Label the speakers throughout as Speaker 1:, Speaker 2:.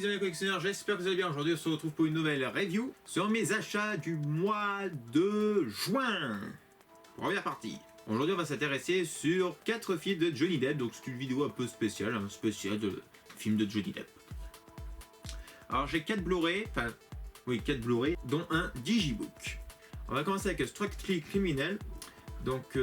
Speaker 1: amis collectionneurs, j'espère que vous allez bien. Aujourd'hui on se retrouve pour une nouvelle review sur mes achats du mois de juin. Première partie. Aujourd'hui on va s'intéresser sur 4 films de Johnny Depp, donc c'est une vidéo un peu spéciale, spéciale de films de Johnny Depp. Alors j'ai 4 Blu-ray, 4 Blu-ray, dont un Digibook. On va commencer avec Strictly Criminal, donc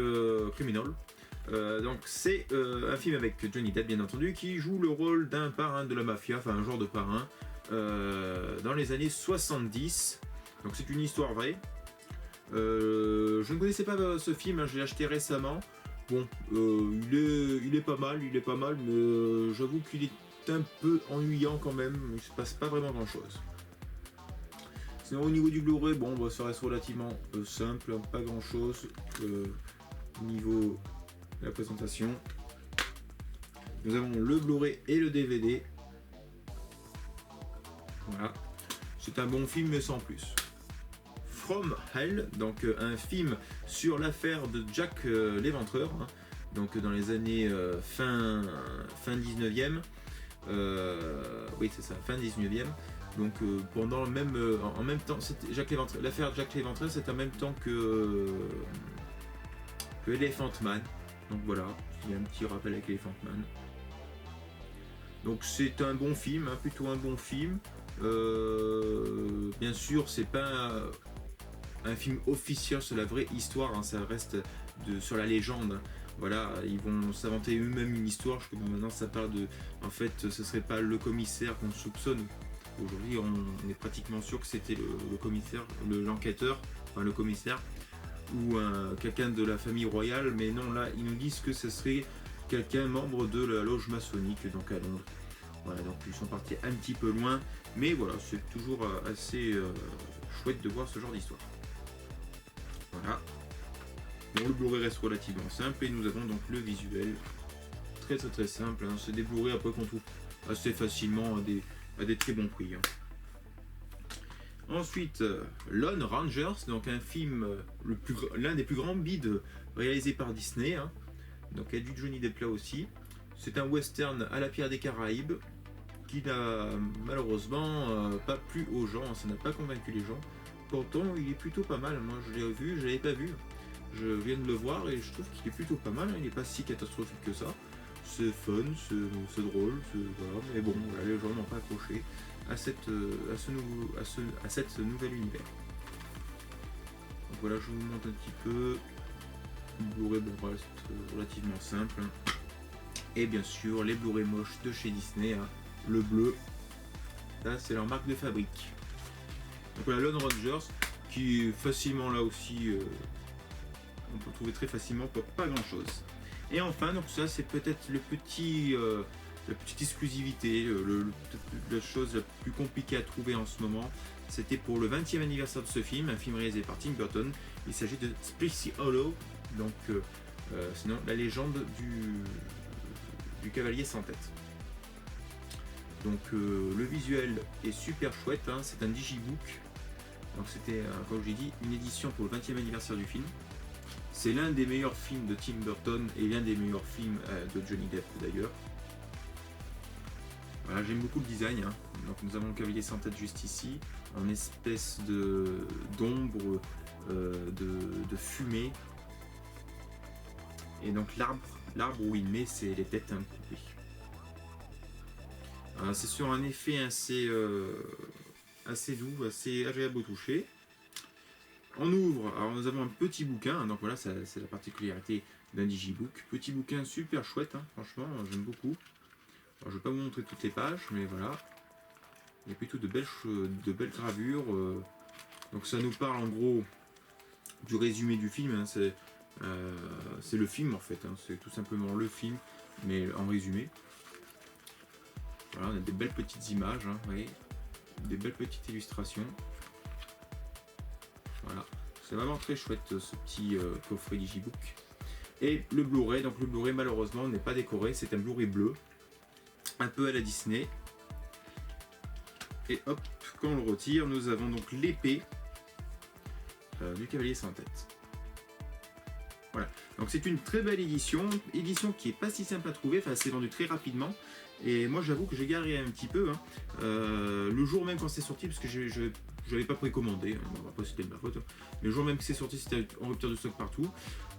Speaker 1: donc c'est un film avec Johnny Depp bien entendu qui joue le rôle d'un parrain de la mafia, enfin un genre de parrain dans les années 70. Donc c'est une histoire vraie. Je ne connaissais pas ce film, je l'ai acheté récemment. Bon, il est pas mal, mais j'avoue qu'il est un peu ennuyant quand même. Il se passe pas vraiment grand chose. Sinon au niveau du Blu-ray, bon, ça reste relativement simple, pas grand chose. Au niveau la présentation, nous avons le Blu-ray et le DVD. Voilà, c'est un bon film mais sans plus. From Hell, donc un film sur l'affaire de Jack l'Éventreur, donc dans les années fin 19e, oui c'est ça, fin 19e. Donc pendant le même, en même temps, l'affaire Jack l'Éventreur, c'est en même temps que Elephant Man. Donc voilà, il y a un petit rappel avec Elephant Man. Donc c'est un bon film, plutôt un bon film. Bien sûr, c'est pas un film officiel sur la vraie histoire, ça reste sur la légende. Voilà, ils vont s'inventer eux-mêmes une histoire. Je crois que maintenant ça parle de, en fait, ce serait pas le commissaire qu'on soupçonne. Aujourd'hui, on est pratiquement sûr que c'était le commissaire, l'enquêteur, enfin le commissaire, ou quelqu'un de la famille royale, mais non, là ils nous disent que ce serait quelqu'un membre de la loge maçonnique, donc à Londres. Voilà, donc ils sont partis un petit peu loin, mais voilà, c'est toujours assez chouette de voir ce genre d'histoire. Voilà. Bon, le Blu-ray reste relativement simple et nous avons donc le visuel très simple, c'est des Blu-ray après qu'on trouve assez facilement à des très bons prix. Ensuite, Lone Rangers, donc un film, l'un des plus grands bids réalisés par Disney. Donc il y a du Johnny Depp là aussi. C'est un western à la pierre des Caraïbes qui n'a malheureusement pas plu aux gens, ça n'a pas convaincu les gens. Pourtant il est plutôt pas mal, moi je l'ai vu, je l'avais pas vu. Je viens de le voir et je trouve qu'il est plutôt pas mal, il n'est pas si catastrophique que ça. C'est fun, c'est drôle, voilà. Mais bon, voilà, les gens n'ont pas accroché à ce nouvel univers. Donc voilà, je vous montre un petit peu. Le Blu-ray reste relativement simple. Et bien sûr, les Blu-ray moches de chez Disney, le bleu, là c'est leur marque de fabrique. Donc voilà, Lone Rangers, qui est facilement là aussi, on peut le trouver très facilement pour pas grand chose. Et enfin, donc ça c'est peut-être la petite exclusivité, la chose la plus compliquée à trouver en ce moment. C'était pour le 20e anniversaire de ce film, un film réalisé par Tim Burton. Il s'agit de Sleepy Hollow, donc sinon la légende du cavalier sans tête. Donc le visuel est super chouette, c'est un digibook. Donc c'était, comme j'ai dit, une édition pour le 20e anniversaire du film. C'est l'un des meilleurs films de Tim Burton et l'un des meilleurs films de Johnny Depp d'ailleurs. Voilà, j'aime beaucoup le design. Donc nous avons le cavalier sans tête juste ici, en espèce d'ombre, de fumée. Et donc l'arbre où il met les têtes coupées. C'est sur un effet assez doux, assez agréable au toucher. On ouvre, alors nous avons un petit bouquin, donc voilà, c'est la particularité d'un digibook. Petit bouquin super chouette, franchement, j'aime beaucoup. Alors, je ne vais pas vous montrer toutes les pages, mais voilà. Il y a plutôt de belles gravures. Donc ça nous parle en gros du résumé du film. C'est le film en fait, c'est tout simplement le film, mais en résumé. Voilà, on a des belles petites images, vous voyez, des belles petites illustrations. Voilà, c'est vraiment très chouette ce petit coffret digibook. Et le Blu-ray, donc le Blu-ray malheureusement n'est pas décoré, c'est un Blu-ray bleu, un peu à la Disney. Et hop, quand on le retire, nous avons donc l'épée du cavalier sans tête. Voilà, donc c'est une très belle édition qui est pas si simple à trouver, enfin c'est vendu très rapidement. Et moi j'avoue que j'ai galéré un petit peu, hein. Le jour même quand c'est sorti, parce que je n'avais pas précommandé, hein, bon, après c'était de ma faute, hein. Mais le jour même que c'est sorti, c'était en rupture de stock partout.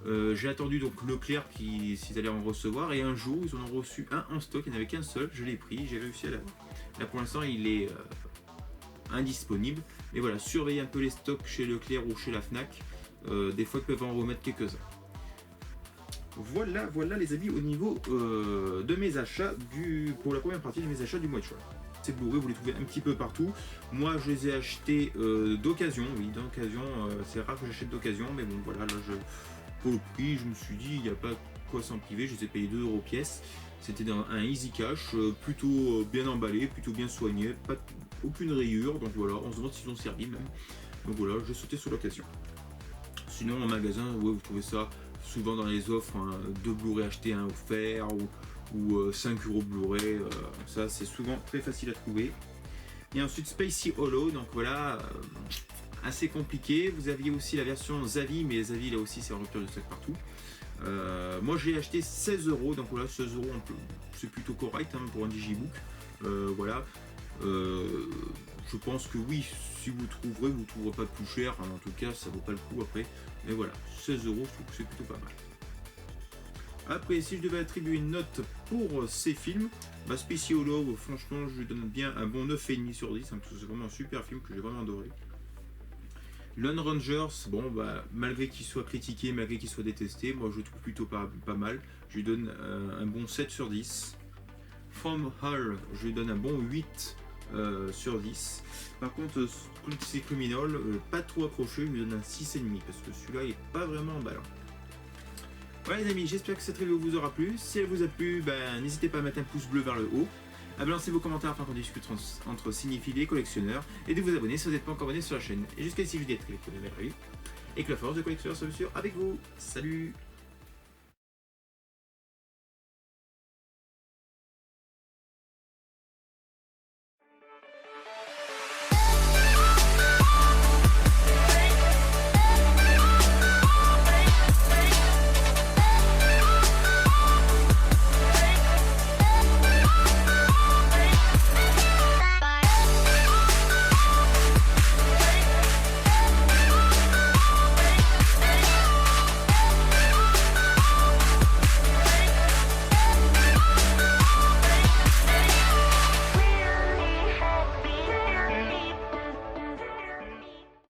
Speaker 1: J'ai attendu donc Leclerc s'ils allaient en recevoir, et un jour ils en ont reçu un en stock, il n'y en avait qu'un seul, je l'ai pris, j'ai réussi à l'avoir. Là pour l'instant il est indisponible, mais voilà, surveillez un peu les stocks chez Leclerc ou chez la Fnac, des fois ils peuvent en remettre quelques-uns. Voilà les amis au niveau de mes achats pour la première partie de mes achats du mois de juin. Ces Blu-ray vous les trouvez un petit peu partout. Moi je les ai achetés d'occasion, oui d'occasion, c'est rare que j'achète d'occasion, mais bon voilà, là pour le prix je me suis dit il n'y a pas quoi s'en priver, je les ai payés 2 € pièce. C'était dans un easy cash, plutôt bien emballé, plutôt bien soigné, aucune rayure, donc voilà, on se demande s'ils ont servi même. Donc voilà, j'ai sauté sur l'occasion. Sinon en magasin, ouais, vous trouvez ça souvent dans les offres, hein, 2 Blu-ray achetés, un offert, ou 5 € Blu-ray, ça c'est souvent très facile à trouver. Et ensuite Spacey Hollow, donc voilà, assez compliqué. Vous aviez aussi la version Zavi, mais Zavi là aussi c'est en rupture de stock partout. Moi j'ai acheté 16 €, donc voilà, 16 € c'est plutôt correct, hein, pour un digibook. Voilà. Je pense que oui, si vous trouverez, vous ne trouverez pas plus cher, hein, en tout cas ça vaut pas le coup après, mais voilà, 16 €, je trouve que c'est plutôt pas mal. Après, si je devais attribuer une note pour ces films, Spacey Hollow, franchement je lui donne bien un bon 9,5 sur 10, hein, parce que c'est vraiment un super film que j'ai vraiment adoré. Lone Rangers, bon malgré qu'il soit critiqué, malgré qu'il soit détesté, moi je le trouve plutôt pas mal, je lui donne un bon 7 sur 10. From Hell, je lui donne un bon 8 sur 10. Par contre, c'est Criminal, pas trop accroché, je lui donne un 6,5 parce que celui-là il est pas vraiment emballant. Voilà les amis, j'espère que cette review vous aura plu. Si elle vous a plu, n'hésitez pas à mettre un pouce bleu vers le haut, à balancer vos commentaires afin qu'on discute entre cinéphiles et collectionneurs, et de vous abonner si vous n'êtes pas encore abonné sur la chaîne. Et jusqu'à ici, je vous dis à très vite, et que la force de collectionneur soit bien sûr avec vous. Salut!